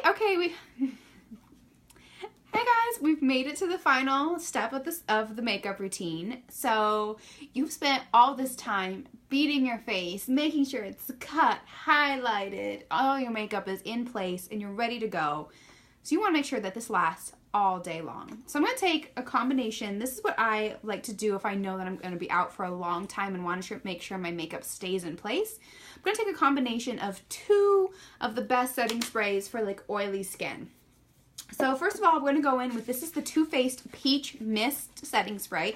Okay, Hey guys, we've made it to the final step of the makeup routine. So you've spent all this time beating your face, making sure it's cut, highlighted, all your makeup is in place, and you're ready to go. So you want to make sure that this lasts all day long. So I'm going to take a combination. This is what I like to do if I know that I'm going to be out for a long time and want to make sure my makeup stays in place. I'm going to take a combination of 2 of the best setting sprays for like oily skin. So first of all, I'm going to go in with, this is the Too Faced Peach Mist Setting Spray.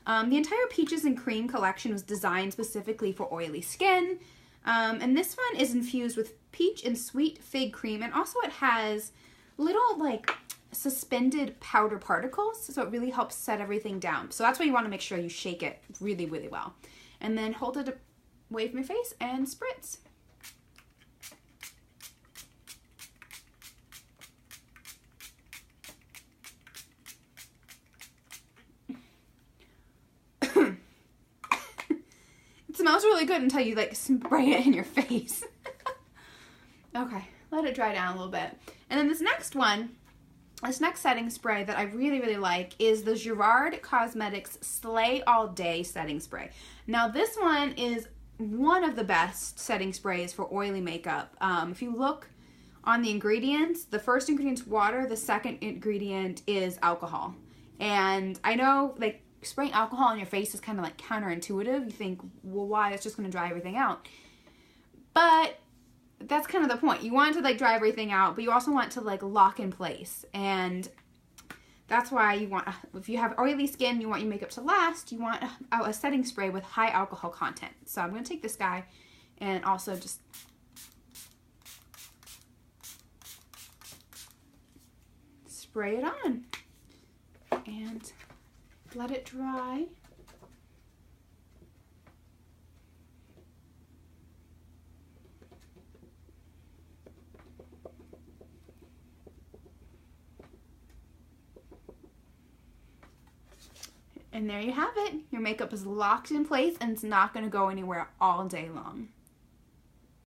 The entire Peaches and Cream collection was designed specifically for oily skin. And this one is infused with peach and sweet fig cream. And also it has little like suspended powder particles. So it really helps set everything down. So that's why you want to make sure you shake it really, really well. And then hold it away from your face and spritz. It smells really good until you like spray it in your face. Okay, let it dry down a little bit. And then this next setting spray that I really, really like is the Gerard Cosmetics Slay All Day Setting Spray. Now this one is one of the best setting sprays for oily makeup. If you look on the ingredients, the first ingredient is water, the second ingredient is alcohol. And I know like spraying alcohol on your face is kind of like counterintuitive. You think, well, why? It's just going to dry everything out. But that's kind of the point. You want it to like dry everything out, but you also want it to like lock in place. And that's why you want, if you have oily skin, you want your makeup to last, you want a setting spray with high alcohol content. So I'm going to take this guy and also just spray it on. And let it dry. And there you have it. Your makeup is locked in place and it's not going to go anywhere all day long.